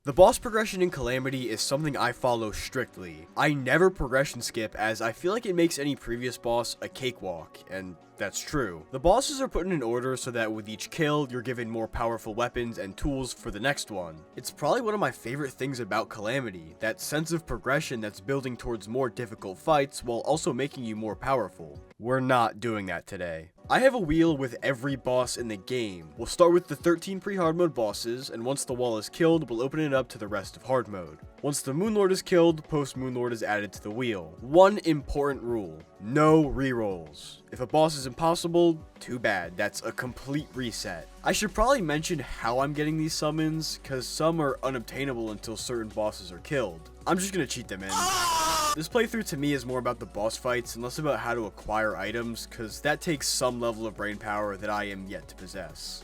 The boss progression in Calamity is something I follow strictly. I never progression skip as I feel like it makes any previous boss a cakewalk, and that's true. The bosses are put in order so that with each kill, you're given more powerful weapons and tools for the next one. It's probably one of my favorite things about Calamity, that sense of progression that's building towards more difficult fights while also making you more powerful. We're not doing that today. I have a wheel with every boss in the game. We'll start with the 13 pre-hard mode bosses, and once the wall is killed, we'll open it up to the rest of hard mode. Once the Moonlord is killed, post-Moonlord is added to the wheel. One important rule: no rerolls. If a boss is impossible, too bad, that's a complete reset. I should probably mention how I'm getting these summons, cause some are unobtainable until certain bosses are killed. I'm just gonna cheat them in. This playthrough to me is more about the boss fights and less about how to acquire items, cause that takes some level of brain power that I am yet to possess.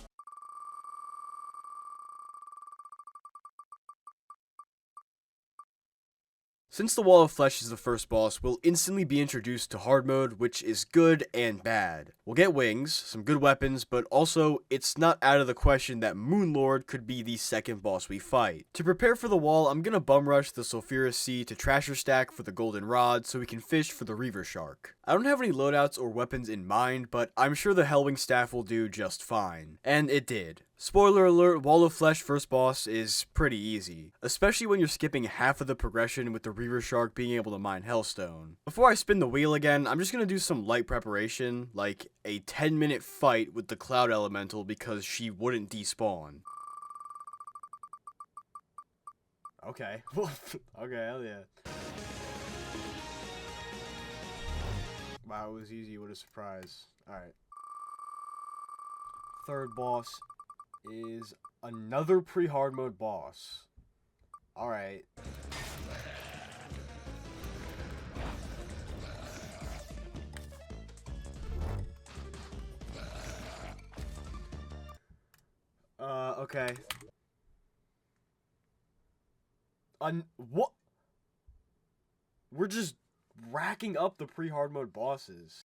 Since the Wall of Flesh is the first boss, we'll instantly be introduced to hard mode, which is good and bad. We'll get wings, some good weapons, but also, it's not out of the question that Moonlord could be the second boss we fight. To prepare for the wall, I'm gonna bum rush the Sulphurous Sea to Trasher Stack for the Golden Rod so we can fish for the Reaver Shark. I don't have any loadouts or weapons in mind, but I'm sure the Hellwing Staff will do just fine. And it did. Spoiler alert, Wall of Flesh first boss is pretty easy, especially when you're skipping half of the progression with the Reaver Shark being able to mine Hellstone. Before I spin the wheel again, I'm just gonna do some light preparation, like a 10-minute fight with the Cloud Elemental because she wouldn't despawn. Okay. Okay, hell yeah. Wow, it was easy, what a surprise. Alright. Third boss is another pre-hard mode boss. Alright. Okay. What? We're just racking up the pre-hard mode bosses.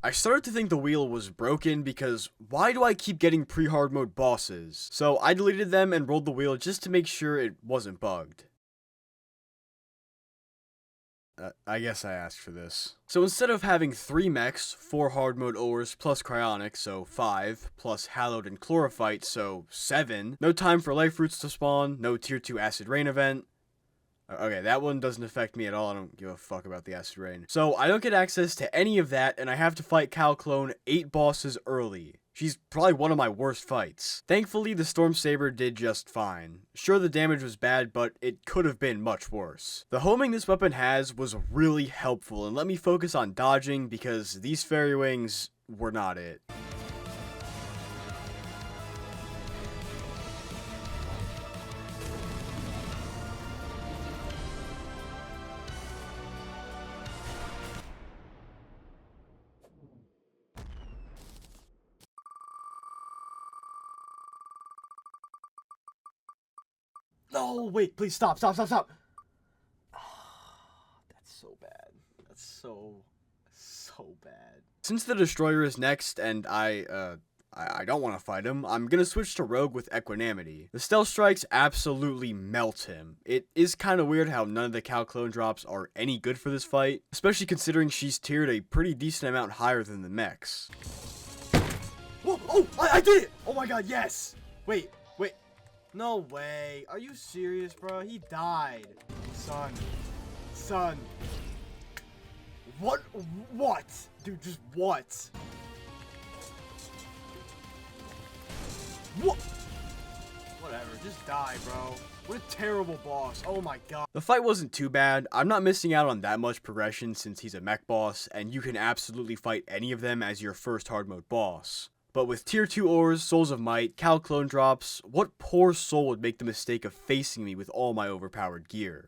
I started to think the wheel was broken because why do I keep getting pre-hard mode bosses? So I deleted them and rolled the wheel just to make sure it wasn't bugged. I guess I asked for this. So instead of having 3 mechs, 4 hard mode ores plus cryonic, so 5, plus hallowed and chlorophyte, so 7, no time for life roots to spawn, no tier 2 acid rain event. Okay, that one doesn't affect me at all. I don't give a fuck about the acid rain. So I don't get access to any of that, and I have to fight Calclone 8 bosses early. She's probably one of my worst fights. Thankfully, the Storm Saber did just fine. Sure, the damage was bad, but it could have been much worse. The homing this weapon has was really helpful, and let me focus on dodging because these fairy wings were not it. No, wait, please stop. Oh, that's so bad. That's so bad. Since the Destroyer is next, and I don't want to fight him, I'm gonna switch to Rogue with Equanimity. The Stealth Strikes absolutely melt him. It is kind of weird how none of the Calclone drops are any good for this fight, especially considering she's tiered a pretty decent amount higher than the mechs. Whoa, oh, I did it! Oh my god, yes! Wait. No way. Are you serious, bro? He died. Son. What? Dude, just what? What? Whatever, just die, bro. What a terrible boss. Oh my god. The fight wasn't too bad. I'm not missing out on that much progression since he's a mech boss, and you can absolutely fight any of them as your first hard mode boss. But with tier 2 ores, Souls of Might, Calclone drops, what poor soul would make the mistake of facing me with all my overpowered gear?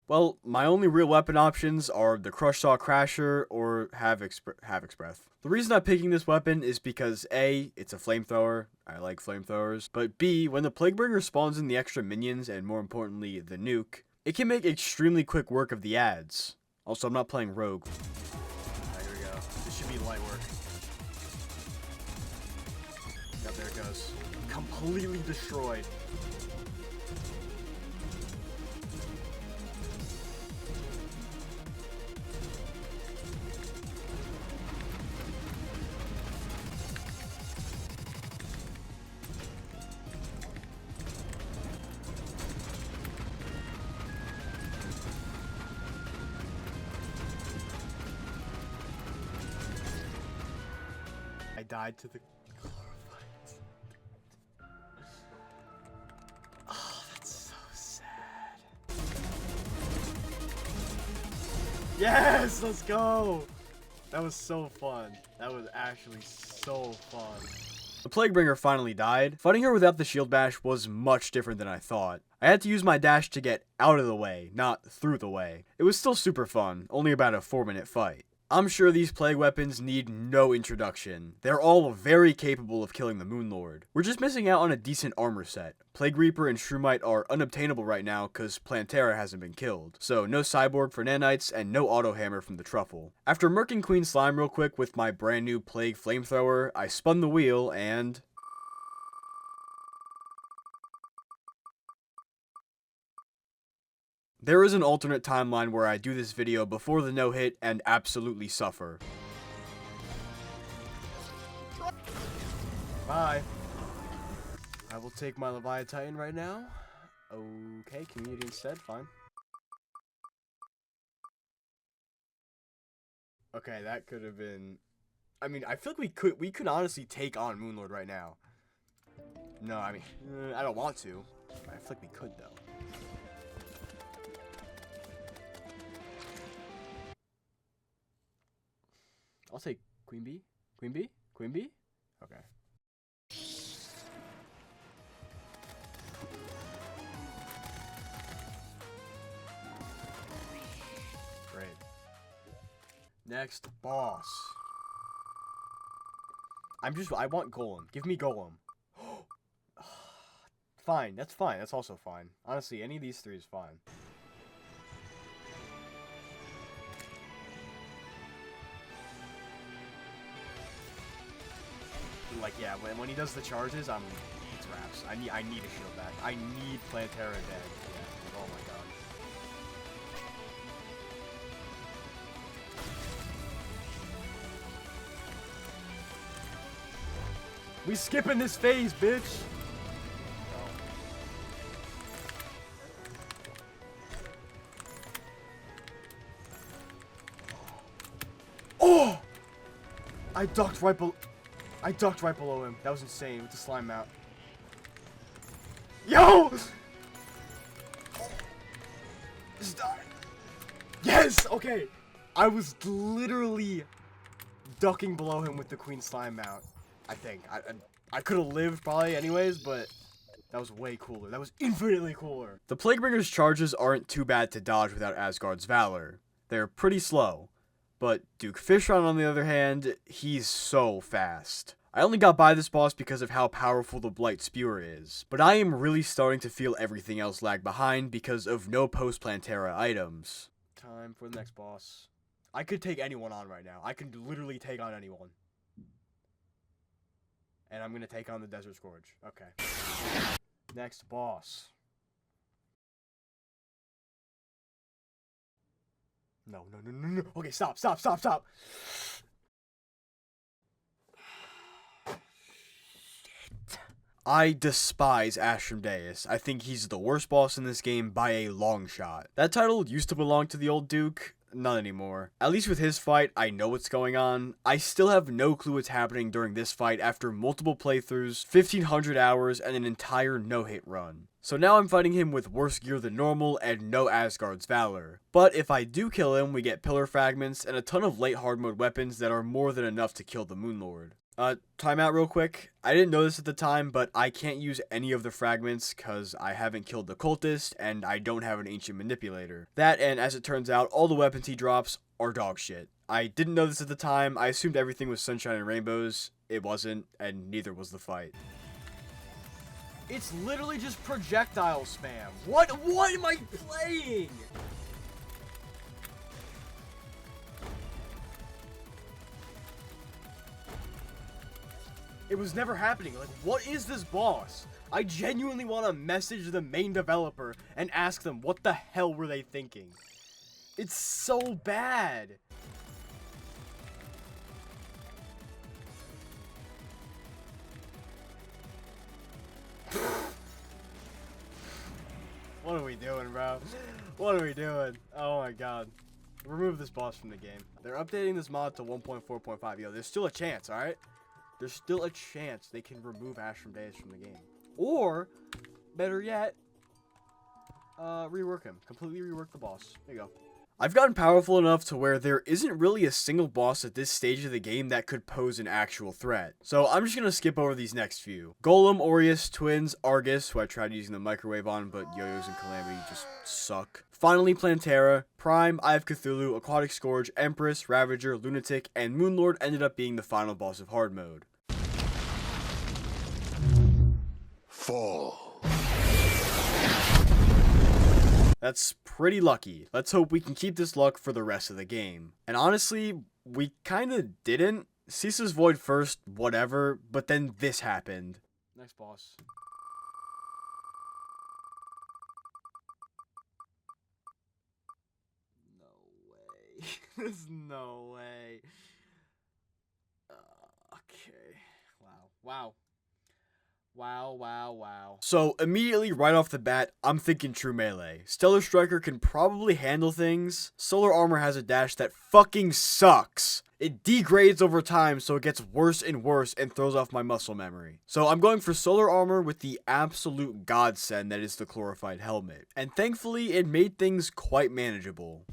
Well, my only real weapon options are the Crush Saw Crasher or Havoc's Breath. The reason I'm picking this weapon is because A, it's a flamethrower, I like flamethrowers, but B, when the Plaguebringer spawns in the extra minions, and more importantly, the nuke, it can make extremely quick work of the ads. Also, I'm not playing Rogue. Alright, here we go. This should be light work. Yep, there it it goes. Completely destroyed. I died to the glorified. Oh, that's so sad. Yes, let's go. That was so fun. That was actually so fun. The Plaguebringer finally died. Fighting her without the shield bash was much different than I thought. I had to use my dash to get out of the way, not through the way. It was still super fun, only about a 4-minute fight. I'm sure these plague weapons need no introduction. They're all very capable of killing the Moonlord. We're just missing out on a decent armor set. Plague Reaper and Shroomite are unobtainable right now because Plantera hasn't been killed. So no Cyborg for Nanites and no Auto Hammer from the Truffle. After murking Queen Slime real quick with my brand new Plague Flamethrower, I spun the wheel and... There is an alternate timeline where I do this video before the no-hit and absolutely suffer. Bye. I will take my Leviathan right now. Okay, community instead, fine. Okay, that could have been... I mean, I feel like we could honestly take on Moonlord right now. No, I mean, I don't want to. I feel like we could, though. I'll take Queen Bee. Queen Bee? Queen Bee? Okay. Great. Next boss. I want Golem. Give me Golem. Fine, that's fine. That's also fine. Honestly, any of these three is fine. Like, yeah, when he does the charges, it's wraps. I need a shield back. I need Plantera dead. Yeah. Oh my god. We skipping this phase, bitch. Oh! I ducked right below him. That was insane with the slime mount. Yo! Just die. Yes! Okay. I was literally ducking below him with the queen slime mount. I think. I could have lived probably anyways, but that was way cooler. That was infinitely cooler. The Plaguebringer's charges aren't too bad to dodge without Asgard's Valor. They're pretty slow. But Duke Fishron, on the other hand, he's so fast. I only got by this boss because of how powerful the Blight Spewer is, but I am really starting to feel everything else lag behind because of no post-Plantera items. Time for the next boss. I could take anyone on right now. I could literally take on anyone. And I'm gonna take on the Desert Scourge. Okay. Next boss. No. Okay, stop. I despise Ashram. I think he's the worst boss in this game by a long shot. That title used to belong to the old Duke, not anymore. At least with his fight, I know what's going on. I still have no clue what's happening during this fight after multiple playthroughs, 1500 hours, and an entire no-hit run. So now I'm fighting him with worse gear than normal and no Asgard's Valor. But if I do kill him, we get pillar fragments and a ton of late hard mode weapons that are more than enough to kill the Moonlord. Time out real quick. I didn't know this at the time, but I can't use any of the fragments because I haven't killed the cultist and I don't have an ancient manipulator. That, and as it turns out, all the weapons he drops are dog shit. I didn't know this at the time. I assumed everything was sunshine and rainbows. It wasn't, and neither was the fight. It's literally just projectile spam. What am I playing? It was never happening. Like, what is this boss? I genuinely want to message the main developer and ask them what the hell were they thinking. It's so bad. What are we doing, bro? What are we doing? Oh my god. Remove this boss from the game. They're updating this mod to 1.4.5. Yo, there's still a chance, alright? There's still a chance they can remove Ash from Days from the game. Or, better yet, rework him. Completely rework the boss. There you go. I've gotten powerful enough to where there isn't really a single boss at this stage of the game that could pose an actual threat. So I'm just going to skip over these next few. Golem, Aureus, Twins, Argus, who I tried using the microwave on, but Yo-Yos and Calamity just suck. Finally, Plantera, Prime, Eye of Cthulhu, Aquatic Scourge, Empress, Ravager, Lunatic, and Moonlord ended up being the final boss of hard mode. Fall. That's pretty lucky. Let's hope we can keep this luck for the rest of the game. And honestly, we kinda didn't. Ceaseless Void first, whatever, but then this happened. Next boss. No way. There's no way. Okay. Wow. Wow. So, immediately right off the bat, I'm thinking true melee. Stellar Striker can probably handle things. Solar Armor has a dash that fucking sucks. It degrades over time, so it gets worse and worse and throws off my muscle memory. So I'm going for Solar Armor with the absolute godsend that is the Glorified Helmet. And thankfully, it made things quite manageable.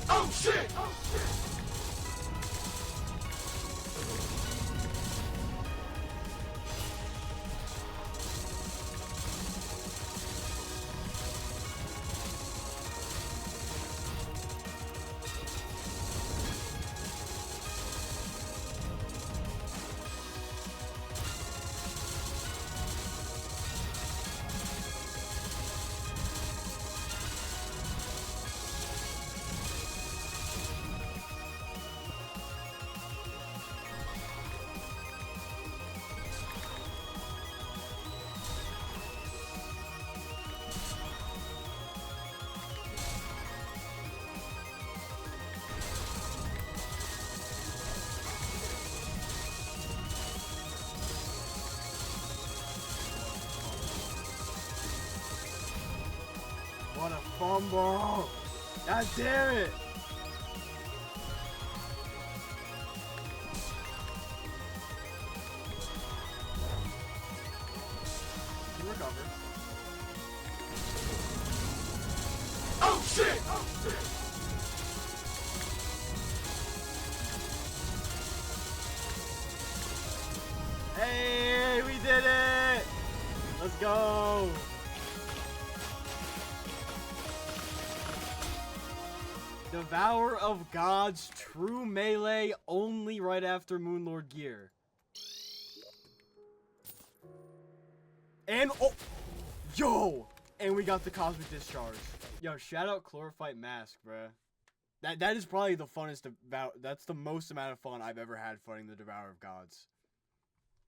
Oh shit! What a fumble! God damn it! Recover. Oh shit! Hey, we did it! Let's go! Devourer of Gods, true melee, only right after Moonlord gear. And, oh! Yo! And we got the Cosmic Discharge. Yo, shout out Chlorophyte Mask, bruh. That is probably the funnest about. That's the most amount of fun I've ever had fighting the Devourer of Gods.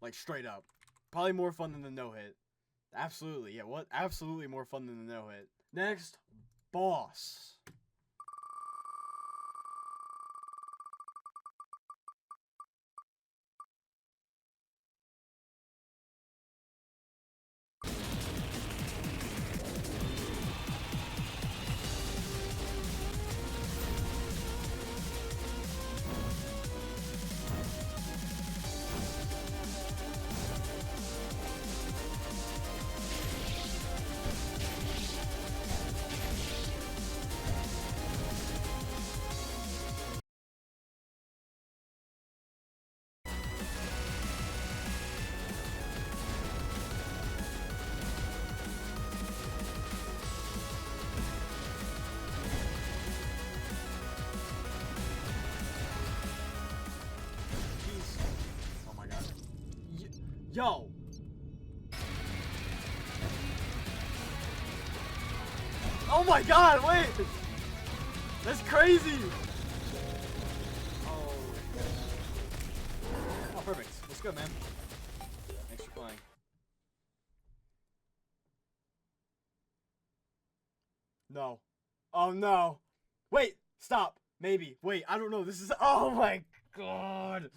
Like, straight up. Probably more fun than the no-hit. Absolutely, yeah, what? Absolutely more fun than the no-hit. Next, boss. Yo! Oh my god, wait! That's crazy! Oh. Oh, perfect. Let's go, man. Thanks for playing. No. Oh no. Wait, stop. Maybe. Wait, I don't know. This is. Oh my god.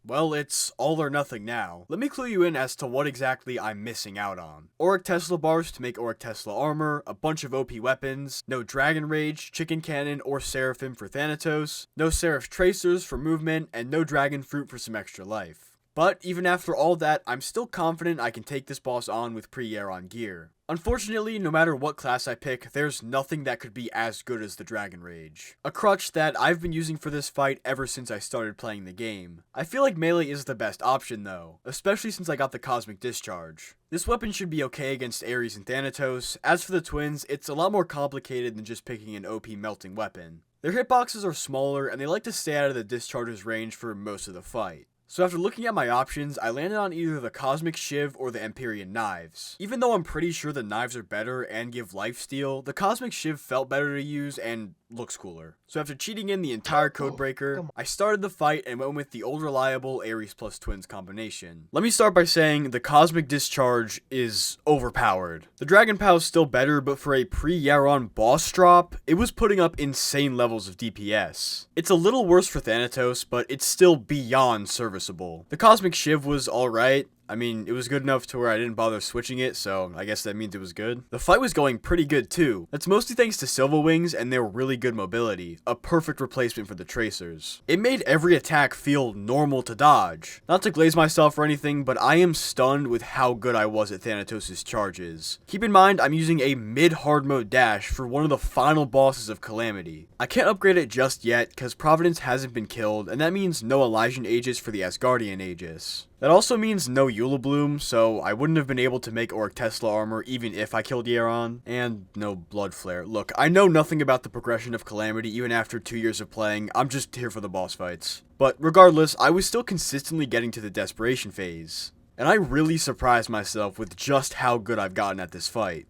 Well, it's all or nothing now. Let me clue you in as to what exactly I'm missing out on. Auric Tesla bars to make Auric Tesla armor, a bunch of OP weapons, no Dragon Rage, Chicken Cannon, or Seraphim for Thanatos, no Seraph Tracers for movement, and no Dragon Fruit for some extra life. But even after all that, I'm still confident I can take this boss on with pre-Aeron gear. Unfortunately, no matter what class I pick, there's nothing that could be as good as the Dragon Rage. A crutch that I've been using for this fight ever since I started playing the game. I feel like melee is the best option though, especially since I got the Cosmic Discharge. This weapon should be okay against Ares and Thanatos. As for the twins, it's a lot more complicated than just picking an OP melting weapon. Their hitboxes are smaller and they like to stay out of the discharge's range for most of the fight. So after looking at my options, I landed on either the Cosmic Shiv or the Empyrean Knives. Even though I'm pretty sure the knives are better and give lifesteal, the Cosmic Shiv felt better to use and looks cooler. So after cheating in the entire Codebreaker, I started the fight and went with the old reliable Ares plus Twins combination. Let me start by saying the Cosmic Discharge is overpowered. The Dragon Pow is still better, but for a pre-Yaron boss drop, it was putting up insane levels of DPS. It's a little worse for Thanatos, but it's still beyond serviceable. The Cosmic Shiv was alright. I mean, it was good enough to where I didn't bother switching it, so I guess that means it was good. The fight was going pretty good too. That's mostly thanks to Silva Wings and their really good mobility, a perfect replacement for the Tracers. It made every attack feel normal to dodge. Not to glaze myself or anything, but I am stunned with how good I was at Thanatos' charges. Keep in mind, I'm using a mid-hard mode dash for one of the final bosses of Calamity. I can't upgrade it just yet, because Providence hasn't been killed, and that means no Elysian Aegis for the Asgardian Aegis. That also means no Eula Bloom, so I wouldn't have been able to make Auric Tesla armor even if I killed Yaron, and no Blood Flare. Look, I know nothing about the progression of Calamity even after 2 years of playing, I'm just here for the boss fights. But regardless, I was still consistently getting to the desperation phase, and I really surprised myself with just how good I've gotten at this fight.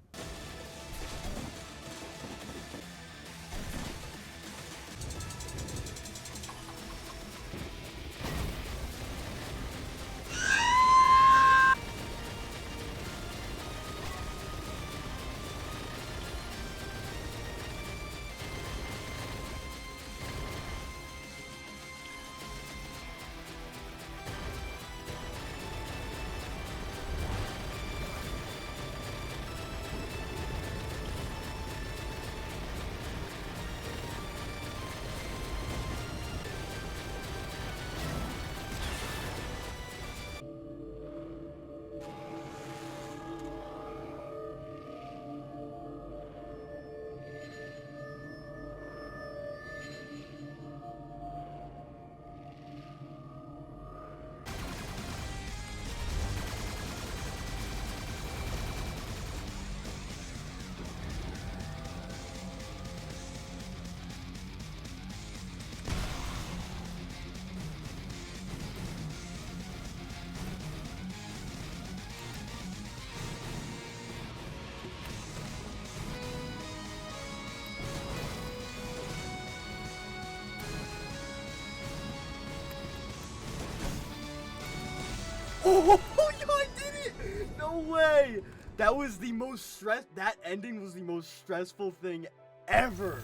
Oh, yo, I did it! No way! That was the most that ending was the most stressful thing ever.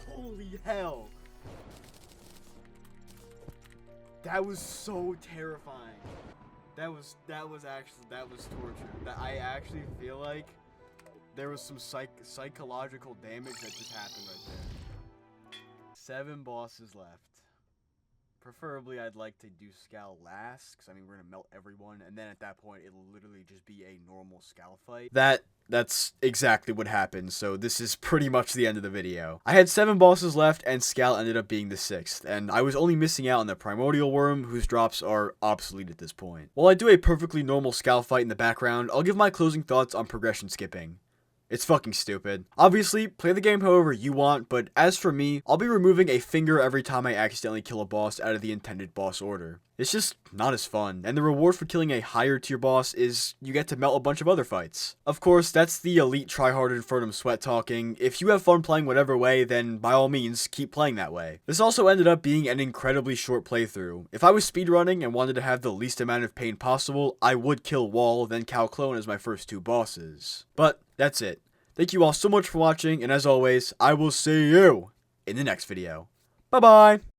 Holy hell. That was so terrifying. That was torture. I actually feel like there was some psychological damage that just happened right there. 7 bosses left. Preferably, I'd like to do Scal last, because I mean, we're gonna melt everyone, and then at that point, it'll literally just be a normal Scal fight. That's exactly what happened, so this is pretty much the end of the video. I had 7 bosses left, and Scal ended up being the 6th, and I was only missing out on the Primordial Worm, whose drops are obsolete at this point. While I do a perfectly normal Scal fight in the background, I'll give my closing thoughts on progression skipping. It's fucking stupid. Obviously, play the game however you want, but as for me, I'll be removing a finger every time I accidentally kill a boss out of the intended boss order. It's just not as fun, and the reward for killing a higher tier boss is you get to melt a bunch of other fights. Of course, that's the elite tryhard Infernum sweat talking. If you have fun playing whatever way, then by all means, keep playing that way. This also ended up being an incredibly short playthrough. If I was speedrunning and wanted to have the least amount of pain possible, I would kill Wall, then Cal Clone as my first 2 bosses. But that's it. Thank you all so much for watching, and as always, I will see you in the next video. Bye bye!